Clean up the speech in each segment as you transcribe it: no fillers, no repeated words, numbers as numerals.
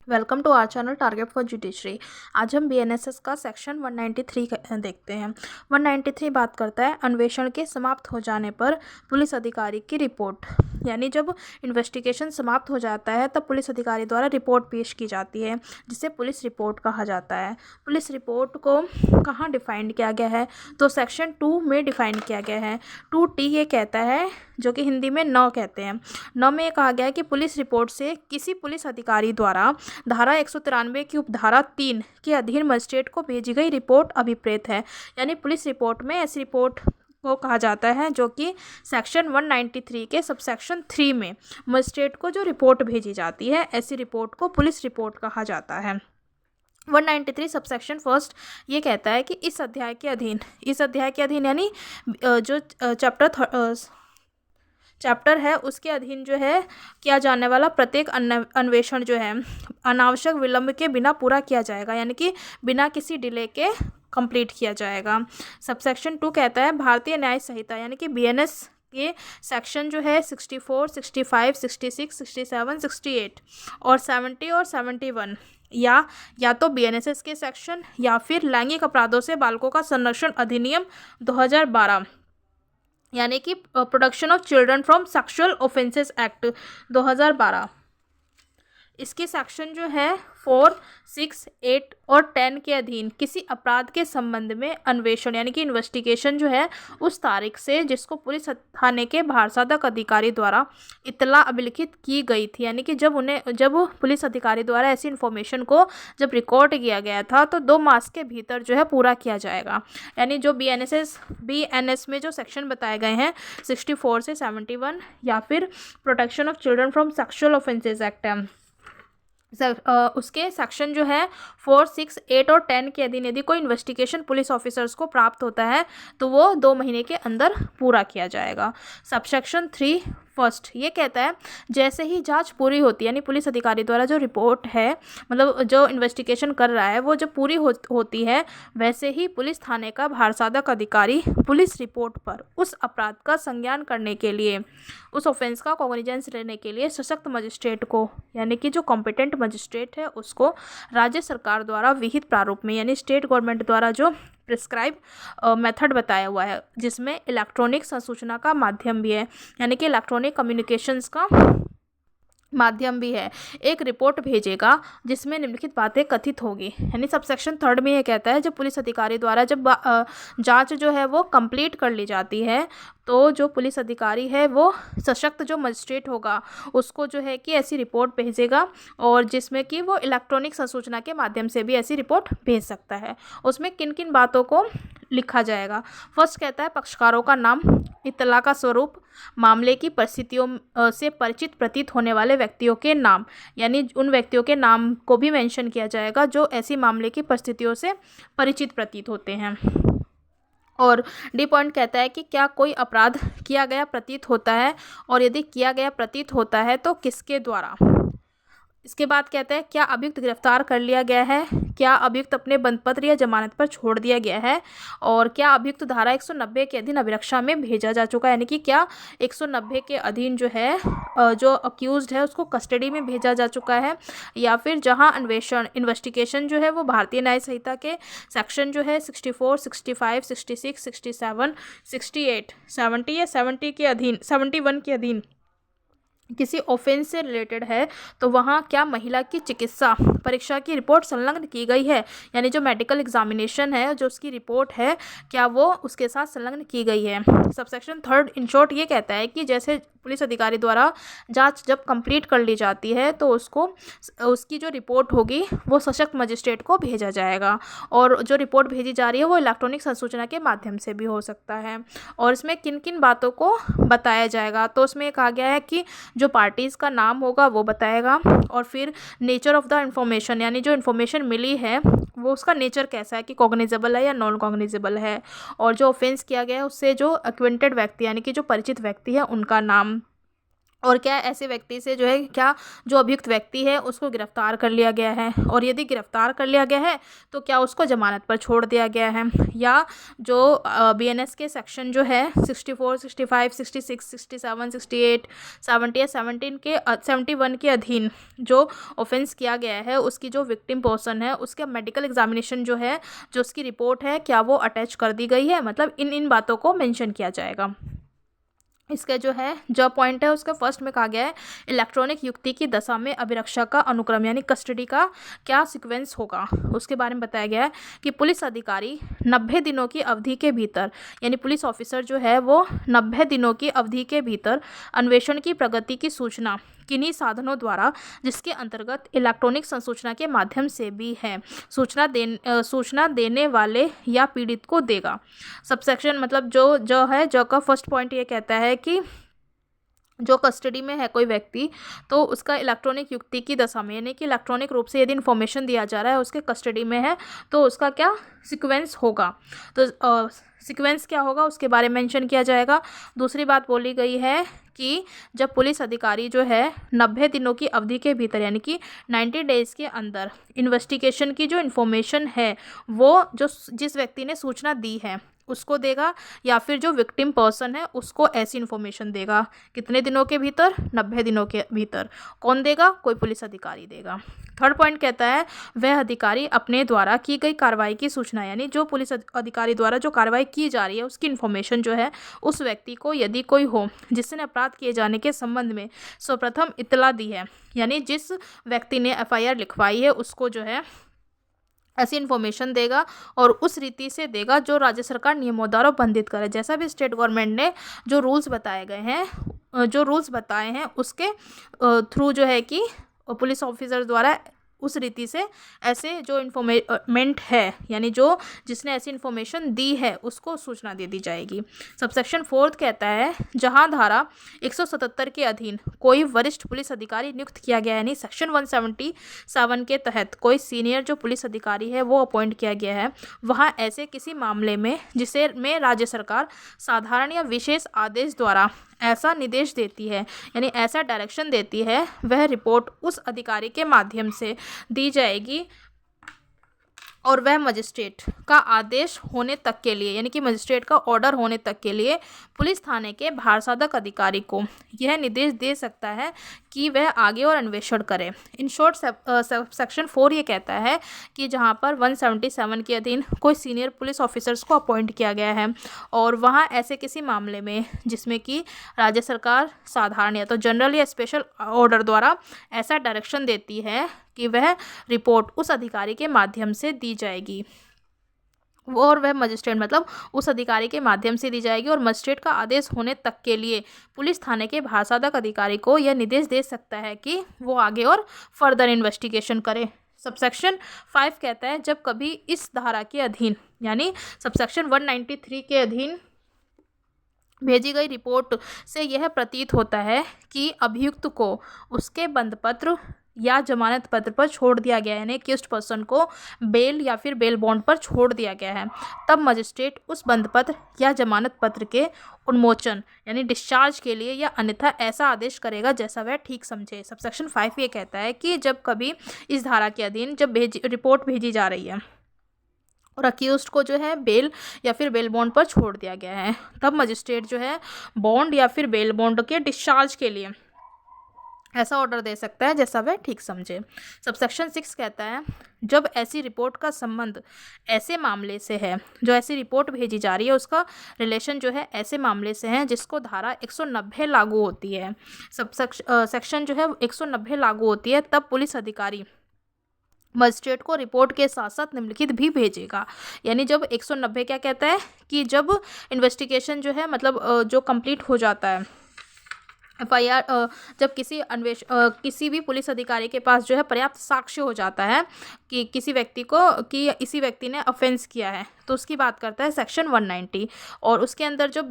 Welcome to our channel target for judiciary. आज हम BNSS का सेक्शन 193 देखते हैं। 193 बात करता है अन्वेषण के समाप्त हो जाने पर पुलिस अधिकारी की रिपोर्ट, यानी जब इन्वेस्टिगेशन समाप्त हो जाता है तब पुलिस अधिकारी द्वारा रिपोर्ट पेश की जाती है, जिसे पुलिस रिपोर्ट कहा जाता है। पुलिस रिपोर्ट को कहाँ डिफाइंड किया गया है, तो सेक्शन 2 में डिफाइंड किया गया है। 2T ये कहता है, जो कि हिंदी में 9 कहते हैं। 9 में कहा गया है कि पुलिस रिपोर्ट से किसी पुलिस अधिकारी द्वारा धारा 193 की उपधारा 3 के अधीन मजिस्ट्रेट को भेजी गई रिपोर्ट अभिप्रेत है। यानी पुलिस रिपोर्ट में ऐसी रिपोर्ट को कहा जाता है जो कि सेक्शन 193 के सबसेक्शन 3 में मजिस्ट्रेट को जो रिपोर्ट भेजी जाती है, ऐसी रिपोर्ट को पुलिस रिपोर्ट कहा जाता है। 193 सबसेक्शन फर्स्ट ये कहता है कि इस अध्याय के अधीन यानी जो चैप्टर है उसके अधीन जो है किया जाने वाला प्रत्येक अन्वेषण जो है अनावश्यक विलंब के बिना पूरा किया जाएगा, यानी कि बिना किसी डिले के कंप्लीट किया जाएगा। सबसेक्शन 2 कहता है भारतीय न्याय संहिता यानी कि बीएनएस के सेक्शन जो है 64, 65, 66, 67, 68 और 70 और 71 या तो बीएनएसएस के सेक्शन या फिर लैंगिक अपराधों से बालकों का संरक्षण अधिनियम 2012 यानी कि protection of children from sexual offences act 2012, इसके सेक्शन जो है 4, 6, 8 और 10 के अधीन किसी अपराध के संबंध में अन्वेषण यानी कि इन्वेस्टिगेशन जो है उस तारीख से जिसको पुलिस थाने के भारसाधक अधिकारी द्वारा इत्तला अभिलिखित की गई थी, यानी कि जब पुलिस अधिकारी द्वारा ऐसी इन्फॉर्मेशन को जब रिकॉर्ड किया गया था तो 2 मास के भीतर जो है पूरा किया जाएगा। यानी जो बीएनएस में जो सेक्शन बताए गए हैं 64 से 71 या फिर protection of children from sexual offences act है, उसके सेक्शन जो है 4, 6, 8 और 10 के अधीन यदि कोई इन्वेस्टिगेशन पुलिस ऑफिसर्स को प्राप्त होता है तो वो 2 महीने के अंदर पूरा किया जाएगा। सबसेक्शन 3 फर्स्ट ये कहता है जैसे ही जांच पूरी होती है, यानी पुलिस अधिकारी द्वारा जो रिपोर्ट है मतलब जो इन्वेस्टिगेशन कर रहा है वो जब पूरी होती है, वैसे ही पुलिस थाने का भारसाधक अधिकारी पुलिस रिपोर्ट पर उस अपराध का संज्ञान करने के लिए, उस ऑफेंस का कॉग्निजेंस लेने के लिए सशक्त मजिस्ट्रेट को, यानी कि जो कॉम्पिटेंट मजिस्ट्रेट है उसको राज्य सरकार द्वारा विहित प्रारूप में यानी स्टेट गवर्नमेंट द्वारा जो प्रिस्क्राइब मेथड बताया हुआ है, जिसमें इलेक्ट्रॉनिक संसूचना का माध्यम भी है, यानी कि इलेक्ट्रॉनिक कम्युनिकेशंस का माध्यम भी है, एक रिपोर्ट भेजेगा जिसमें निम्नलिखित बातें कथित होगी। यानी सबसेक्शन 3 में ये कहता है जब पुलिस अधिकारी द्वारा जब जांच जो है वो कंप्लीट कर ली जाती है तो जो पुलिस अधिकारी है वो सशक्त जो मजिस्ट्रेट होगा उसको जो है कि ऐसी रिपोर्ट भेजेगा, और जिसमें कि वो इलेक्ट्रॉनिक संसूचना के माध्यम से भी ऐसी रिपोर्ट भेज सकता है। उसमें किन किन बातों को लिखा जाएगा। फर्स्ट कहता है पक्षकारों का नाम, इत्तला का स्वरूप, मामले की परिस्थितियों से परिचित प्रतीत होने वाले व्यक्तियों के नाम, यानी उन व्यक्तियों के नाम को भी मेंशन किया जाएगा जो ऐसी मामले की परिस्थितियों से परिचित प्रतीत होते हैं। और डी पॉइंट कहता है कि क्या कोई अपराध किया गया प्रतीत होता है, और यदि किया गया प्रतीत होता है तो किसके द्वारा। इसके बाद कहता है क्या अभियुक्त गिरफ्तार कर लिया गया है, क्या अभियुक्त अपने बंदपत्र या जमानत पर छोड़ दिया गया है, और क्या अभियुक्त धारा 190 के अधीन अभिरक्षा में भेजा जा चुका है, यानी कि क्या 190 के अधीन जो है जो अक्यूज्ड है उसको कस्टडी में भेजा जा चुका है, या फिर जहां इन्वेस्टिगेशन जो है वो भारतीय न्याय संहिता के सेक्शन जो है 64, 65, 66, 67, 68, 70 या 71 के अधीन किसी ऑफेंस से रिलेटेड है तो वहाँ क्या महिला की चिकित्सा परीक्षा की रिपोर्ट संलग्न की गई है, यानी जो मेडिकल एग्जामिनेशन है जो उसकी रिपोर्ट है क्या वो उसके साथ संलग्न की गई है। सबसेक्शन 3 इन शॉर्ट ये कहता है कि जैसे पुलिस अधिकारी द्वारा जांच जब कंप्लीट कर ली जाती है तो उसकी जो रिपोर्ट होगी वो सशक्त मजिस्ट्रेट को भेजा जाएगा, और जो रिपोर्ट भेजी जा रही है वो इलेक्ट्रॉनिक संसूचना के माध्यम से भी हो सकता है। और इसमें किन किन बातों को बताया जाएगा, तो उसमें कहा गया है कि जो पार्टीज़ का नाम होगा वो बताएगा, और फिर नेचर ऑफ द इंफॉर्मेशन यानी जो इन्फॉर्मेशन मिली है वो उसका नेचर कैसा है कि कॉग्निजेबल है या नॉन कॉग्निजेबल है, और जो ऑफेंस किया गया है उससे जो एक्विंटेड व्यक्ति यानी कि जो परिचित व्यक्ति है उनका नाम, और क्या ऐसे व्यक्ति से जो है क्या जो अभियुक्त व्यक्ति है उसको गिरफ्तार कर लिया गया है, और यदि गिरफ्तार कर लिया गया है तो क्या उसको जमानत पर छोड़ दिया गया है, या जो बीएनएस के सेक्शन जो है 64, 65, 66, 67, 68, 70 या 17 के 71 के अधीन जो ऑफेंस किया गया है उसकी जो विक्टिम पर्सन है उसका मेडिकल एग्जामिनेशन जो है, जो उसकी रिपोर्ट है, क्या वो अटैच कर दी गई है। मतलब इन बातों को मेंशन किया जाएगा। इसका जो है जो पॉइंट है उसका फर्स्ट में कहा गया है इलेक्ट्रॉनिक युक्ति की दशा में अभिरक्षा का अनुक्रम यानी कस्टडी का क्या सीक्वेंस होगा, उसके बारे में बताया गया है कि पुलिस अधिकारी 90 दिनों की अवधि के भीतर, यानी पुलिस ऑफिसर जो है वो 90 दिनों की अवधि के भीतर अन्वेषण की प्रगति की सूचना किन्हीं साधनों द्वारा, जिसके अंतर्गत इलेक्ट्रॉनिक संसूचना के माध्यम से भी है, सूचना देने वाले या पीड़ित को देगा। सबसेक्शन मतलब जो का फर्स्ट पॉइंट ये कहता है कि जो कस्टडी में है कोई व्यक्ति तो उसका इलेक्ट्रॉनिक युक्ति की दशा में, यानी कि इलेक्ट्रॉनिक रूप से यदि इन्फॉर्मेशन दिया जा रहा है उसके कस्टडी में है तो उसका क्या सीक्वेंस होगा, तो सीक्वेंस क्या होगा उसके बारे में मेंशन किया जाएगा। दूसरी बात बोली गई है कि जब पुलिस अधिकारी जो है 90 दिनों की अवधि के भीतर यानी कि 90 डेज़ के अंदर इन्वेस्टिगेशन की जो इन्फॉर्मेशन है वो जो जिस व्यक्ति ने सूचना दी है उसको देगा, या फिर जो विक्टिम पर्सन है उसको ऐसी इन्फॉर्मेशन देगा। कितने दिनों के भीतर? 90 दिनों के भीतर। कौन देगा? कोई पुलिस अधिकारी देगा। थर्ड पॉइंट कहता है वह अधिकारी अपने द्वारा की गई कार्रवाई की सूचना, यानी जो पुलिस अधिकारी द्वारा जो कार्रवाई की जा रही है उसकी इन्फॉर्मेशन जो है उस व्यक्ति को यदि कोई हो जिसने अपराध किए जाने के संबंध में सर्वप्रथम इत्तला दी है, यानी जिस व्यक्ति ने एफआईआर लिखवाई है उसको जो है ऐसी इन्फॉर्मेशन देगा और उस रीति से देगा जो राज्य सरकार नियमों द्वारा बंधित करे। जैसा भी स्टेट गवर्नमेंट ने जो रूल्स बताए गए हैं, जो रूल्स बताए हैं उसके थ्रू जो है कि पुलिस ऑफिसर द्वारा उस रीति से ऐसे जो इन्फॉर्मेंट है यानी जो जिसने ऐसी इन्फॉर्मेशन दी है उसको सूचना दे दी जाएगी। सबसेक्शन 4 कहता है जहां धारा 177 के अधीन कोई वरिष्ठ पुलिस अधिकारी नियुक्त किया गया है, यानी सेक्शन 177 के तहत कोई सीनियर जो पुलिस अधिकारी है वो अपॉइंट किया गया है, वहां ऐसे किसी मामले में जिसे में राज्य सरकार साधारण या विशेष आदेश द्वारा ऐसा निर्देश देती है यानी ऐसा डायरेक्शन देती है, वह रिपोर्ट उस अधिकारी के माध्यम से दी जाएगी और वह मजिस्ट्रेट का आदेश होने तक के लिए, यानी कि मजिस्ट्रेट का ऑर्डर होने तक के लिए पुलिस थाने के भारसाधक अधिकारी को यह निर्देश दे सकता है कि वह आगे और अन्वेषण करे। इन शॉर्ट सेक्शन 4 ये कहता है कि जहां पर 177 के अधीन कोई सीनियर पुलिस ऑफिसर्स को अपॉइंट किया गया है और वहां ऐसे किसी मामले में जिसमें कि राज्य सरकार साधारण या तो जनरल या स्पेशल ऑर्डर द्वारा ऐसा डायरेक्शन देती है कि वह रिपोर्ट उस अधिकारी के माध्यम से दी जाएगी और वह मजिस्ट्रेट मतलब उस अधिकारी के माध्यम से दी जाएगी और मजिस्ट्रेट का आदेश होने तक के लिए पुलिस थाने के भारसाधक अधिकारी को यह निर्देश दे सकता है कि वो आगे और फर्दर इन्वेस्टिगेशन करे। सबसेक्शन 5 कहता है जब कभी इस धारा के अधीन यानी सबसेक्शन 193 के अधीन भेजी गई रिपोर्ट से यह प्रतीत होता है कि अभियुक्त को उसके बंधपत्र या जमानत पत्र पर छोड़ दिया गया है, यानी एक्यूज्ड पर्सन को बेल या फिर बेल बॉन्ड पर छोड़ दिया गया है, तब मजिस्ट्रेट उस बंधपत्र या जमानत पत्र के उन्मोचन यानी डिस्चार्ज के लिए या अन्यथा ऐसा आदेश करेगा जैसा वह ठीक समझे। सबसेक्शन 5 ये कहता है कि जब कभी इस धारा के अधीन जब रिपोर्ट भेजी जा रही है और अक्यूज्ड को जो है बेल या फिर बेल बॉन्ड पर छोड़ दिया गया है, तब मजिस्ट्रेट जो है बॉन्ड या फिर बेल बॉन्ड के डिस्चार्ज के लिए ऐसा ऑर्डर दे सकता है जैसा वह ठीक समझे। सबसेक्शन 6 कहता है जब ऐसी रिपोर्ट का संबंध ऐसे मामले से है, जो ऐसी रिपोर्ट भेजी जा रही है उसका रिलेशन जो है ऐसे मामले से है जिसको धारा 190 लागू होती है, सेक्शन जो है 190 लागू होती है, तब पुलिस अधिकारी मजिस्ट्रेट को रिपोर्ट के साथ साथ निम्नलिखित भी भेजेगा। यानी जब 190 क्या कहता है कि जब इन्वेस्टिगेशन जो है मतलब जो कंप्लीट हो जाता है एफआईआर, जब किसी भी पुलिस अधिकारी के पास जो है पर्याप्त साक्ष्य हो जाता है कि किसी व्यक्ति को कि इसी व्यक्ति ने ऑफेंस किया है, तो उसकी बात करता है सेक्शन 190। और उसके अंदर जो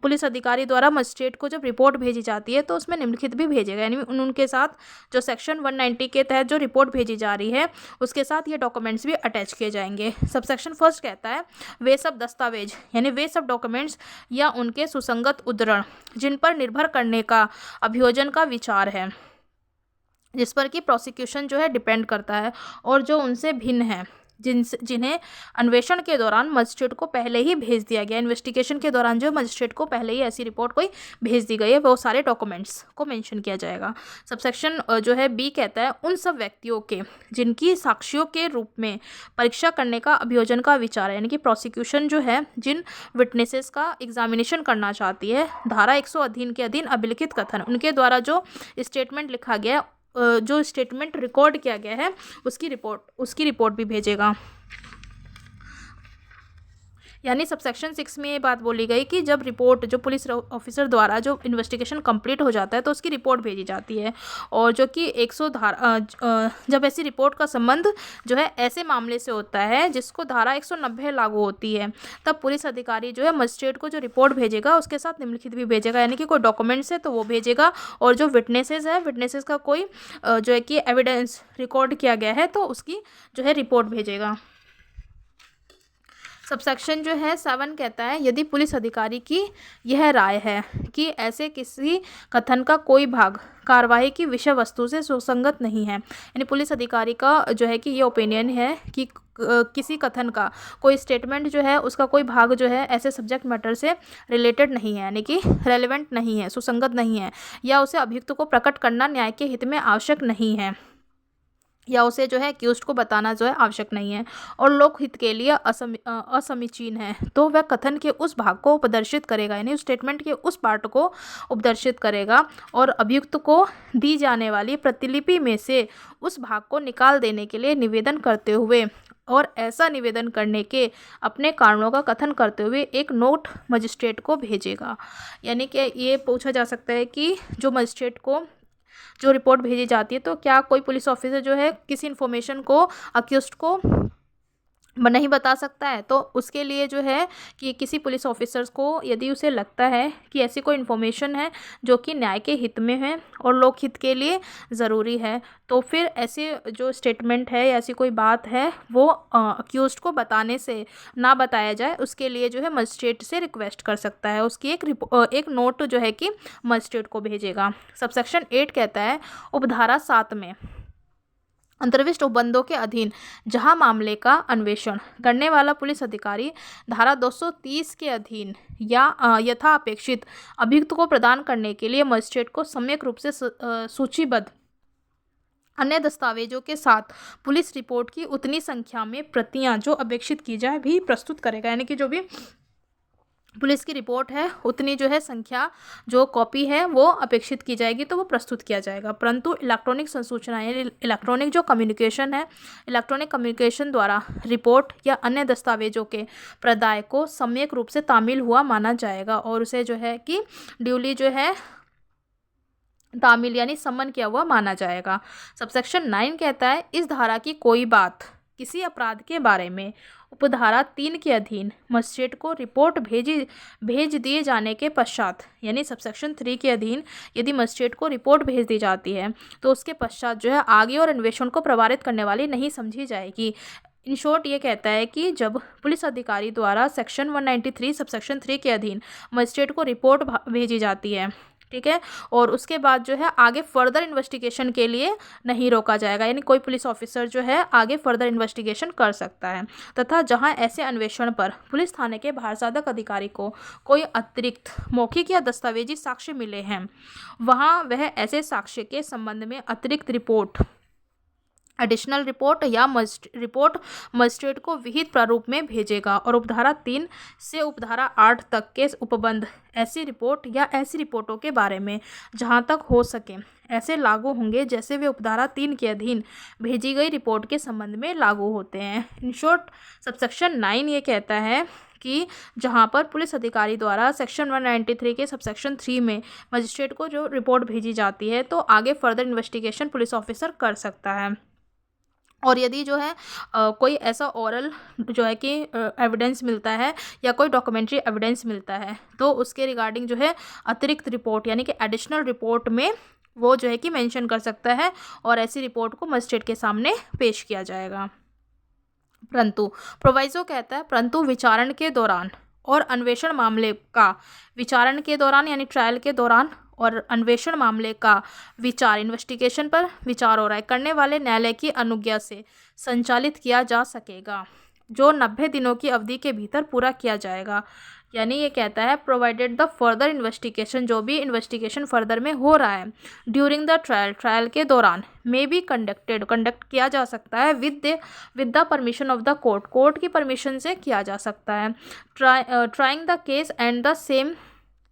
पुलिस अधिकारी द्वारा मजिस्ट्रेट को जब रिपोर्ट भेजी जाती है तो उसमें निम्नलिखित भी भेजेगा, यानी उनके साथ जो सेक्शन 190 के तहत जो रिपोर्ट भेजी जा रही है उसके साथ ये डॉक्यूमेंट्स भी अटैच किए जाएंगे। सबसेक्शन 1 कहता है वे सब दस्तावेज यानी वे सब डॉक्यूमेंट्स या उनके सुसंगत उद्धरण जिन पर निर्भर करने का अभियोजन का विचार है, जिस पर कि प्रोसिक्यूशन जो है डिपेंड करता है और जो उनसे भिन्न है, जिन्हें अन्वेषण के दौरान मजिस्ट्रेट को पहले ही भेज दिया गया, इन्वेस्टिगेशन के दौरान जो मजिस्ट्रेट को पहले ही ऐसी रिपोर्ट कोई भेज दी गई है, वो सारे डॉक्यूमेंट्स को मेंशन किया जाएगा। सबसेक्शन जो है बी कहता है उन सब व्यक्तियों के जिनकी साक्षियों के रूप में परीक्षा करने का अभियोजन का विचार है, यानी कि प्रोसिक्यूशन जो है जिन विटनेसेस का एग्जामिनेशन करना चाहती है, धारा 100 अधीन के अधीन अभिलिखित कथन, उनके द्वारा जो स्टेटमेंट लिखा गया है, जो स्टेटमेंट रिकॉर्ड किया गया है, उसकी रिपोर्ट भी भेजेगा। यानी सबसेक्शन 6 में ये बात बोली गई कि जब रिपोर्ट जो पुलिस ऑफिसर द्वारा जो इन्वेस्टिगेशन कंप्लीट हो जाता है तो उसकी रिपोर्ट भेजी जाती है, और जो कि 100 धारा जब ऐसी रिपोर्ट का संबंध जो है ऐसे मामले से होता है जिसको धारा 190 लागू होती है, तब पुलिस अधिकारी जो है मजिस्ट्रेट को जो रिपोर्ट भेजेगा उसके साथ निम्नलिखित भी भेजेगा, यानी कि कोई डॉक्यूमेंट्स है तो वो भेजेगा, और जो विटनेसेस का कोई जो है कि एविडेंस रिकॉर्ड किया गया है तो उसकी जो है रिपोर्ट भेजेगा। सबसेक्शन जो है 7 कहता है यदि पुलिस अधिकारी की यह राय है कि ऐसे किसी कथन का कोई भाग कार्रवाई की विषय वस्तु से सुसंगत नहीं है, यानी पुलिस अधिकारी का जो है कि ये ओपिनियन है कि किसी कथन का कोई स्टेटमेंट जो है उसका कोई भाग जो है ऐसे सब्जेक्ट मैटर से रिलेटेड नहीं है, यानी कि रेलेवेंट नहीं है, सुसंगत नहीं है, या उसे अभियुक्त को प्रकट करना न्याय के हित में आवश्यक नहीं है, या उसे जो है एक्यूज्ड को बताना जो है आवश्यक नहीं है, और लोकहित के लिए असमीचीन है, तो वह कथन के उस भाग को उपदर्शित करेगा, यानी उस स्टेटमेंट के उस पार्ट को उपदर्शित करेगा, और अभियुक्त को दी जाने वाली प्रतिलिपि में से उस भाग को निकाल देने के लिए निवेदन करते हुए और ऐसा निवेदन करने के अपने कारणों का कथन करते हुए एक नोट मजिस्ट्रेट को भेजेगा। यानी कि ये पूछा जा सकता है कि जो मजिस्ट्रेट को जो रिपोर्ट भेजी जाती है तो क्या कोई पुलिस ऑफिसर जो है किसी इन्फॉर्मेशन को अक्यूज्ड को नहीं बता सकता है, तो उसके लिए जो है कि किसी पुलिस ऑफिसर्स को यदि उसे लगता है कि ऐसी कोई इन्फॉर्मेशन है जो कि न्याय के हित में है और लोकहित के लिए ज़रूरी है, तो फिर ऐसे जो स्टेटमेंट है या ऐसी कोई बात है वो अक्यूज्ड को बताने से ना बताया जाए, उसके लिए जो है मजिस्ट्रेट से रिक्वेस्ट कर सकता है, उसकी एक नोट जो है कि मजिस्ट्रेट को भेजेगा। सबसेक्शन 8 कहता है उपधारा 7 में अंतर्विष्ट उपबंधों के अधीन जहां मामले का अन्वेषण करने वाला पुलिस अधिकारी धारा 230 के अधीन या यथा अपेक्षित अभियुक्त को प्रदान करने के लिए मजिस्ट्रेट को सम्यक रूप से सूचीबद्ध अन्य दस्तावेजों के साथ पुलिस रिपोर्ट की उतनी संख्या में प्रतियां जो अपेक्षित की जाए भी प्रस्तुत करेगा, यानी कि जो भी पुलिस की रिपोर्ट है उतनी जो है संख्या जो कॉपी है वो अपेक्षित की जाएगी तो वो प्रस्तुत किया जाएगा। परंतु इलेक्ट्रॉनिक संसूचनाएं इलेक्ट्रॉनिक जो कम्युनिकेशन है, इलेक्ट्रॉनिक कम्युनिकेशन द्वारा रिपोर्ट या अन्य दस्तावेजों के प्रदाय को सम्यक रूप से तामील हुआ माना जाएगा और उसे जो है कि ड्यूली जो है तामील यानी सम्मन किया हुआ माना जाएगा। सबसेक्शन 9 कहता है इस धारा की कोई बात किसी अपराध के बारे में उपधारा 3 के अधीन मजिस्ट्रेट को रिपोर्ट भेज दिए जाने के पश्चात, यानी सबसेक्शन 3 के अधीन यदि मजिस्ट्रेट को रिपोर्ट भेज दी जाती है तो उसके पश्चात जो है आगे और अन्वेषण को प्रभावित करने वाली नहीं समझी जाएगी। इन शॉर्ट ये कहता है कि जब पुलिस अधिकारी द्वारा सेक्शन 193 सबसेक्शन 3 के अधीन मजिस्ट्रेट को रिपोर्ट भेजी जाती है, ठीक है, और उसके बाद जो है आगे फर्दर इन्वेस्टिगेशन के लिए नहीं रोका जाएगा, यानी कोई पुलिस ऑफिसर जो है आगे फर्दर इन्वेस्टिगेशन कर सकता है, तथा जहां ऐसे अन्वेषण पर पुलिस थाने के भारसाधक अधिकारी को कोई अतिरिक्त मौखिक या दस्तावेजी साक्ष्य मिले हैं वहां वह ऐसे साक्ष्य के संबंध में अतिरिक्त रिपोर्ट एडिशनल रिपोर्ट या रिपोर्ट मजिस्ट्रेट को विहित प्रारूप में भेजेगा, और उपधारा 3 से उपधारा 8 तक के उपबंध ऐसी रिपोर्ट या ऐसी रिपोर्टों के बारे में जहां तक हो सके ऐसे लागू होंगे जैसे वे उपधारा 3 के अधीन भेजी गई रिपोर्ट के संबंध में लागू होते हैं। इन शॉर्ट सबसेक्शन 9 ये कहता है कि जहां पर पुलिस अधिकारी द्वारा सेक्शन 193 के सबसेक्शन 3 में मजिस्ट्रेट को जो रिपोर्ट भेजी जाती है तो आगे फर्दर इन्वेस्टिगेशन पुलिस ऑफिसर कर सकता है, और यदि जो है कोई ऐसा ओरल जो है कि एविडेंस मिलता है या कोई डॉक्यूमेंट्री एविडेंस मिलता है तो उसके रिगार्डिंग जो है अतिरिक्त रिपोर्ट यानी कि एडिशनल रिपोर्ट में वो जो है कि मेंशन कर सकता है और ऐसी रिपोर्ट को मजिस्ट्रेट के सामने पेश किया जाएगा। परंतु प्रोवाइजो कहता है परंतु विचारण के दौरान और अन्वेषण मामले का विचारण के दौरान यानी ट्रायल के दौरान और अन्वेषण मामले का विचार, इन्वेस्टिगेशन पर विचार हो रहा है, करने वाले न्यायालय की अनुज्ञा से संचालित किया जा सकेगा, जो 90 दिनों की अवधि के भीतर पूरा किया जाएगा। यानी ये कहता है प्रोवाइडेड द फर्दर इन्वेस्टिगेशन, जो भी इन्वेस्टिगेशन फर्दर में हो रहा है, ड्यूरिंग द ट्रायल के दौरान, मे बी कंडक्ट किया जा सकता है with the permission of the court की परमिशन से किया जा सकता है। Trying the case and the same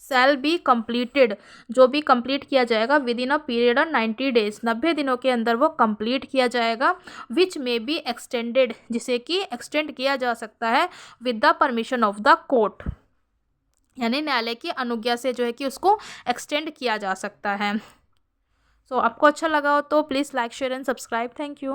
shall be completed, जो भी कंप्लीट किया जाएगा with in a period of 90 days, 90 दिनों के अंदर वो कंप्लीट किया जाएगा, विच मे बी एक्सटेंडेड, जिसे कि एक्सटेंड किया जा सकता है with the permission of the court, यानी न्यायालय की अनुज्ञा से जो है कि उसको एक्सटेंड किया जा सकता है। सो आपको अच्छा लगा हो तो please like share and subscribe. Thank you.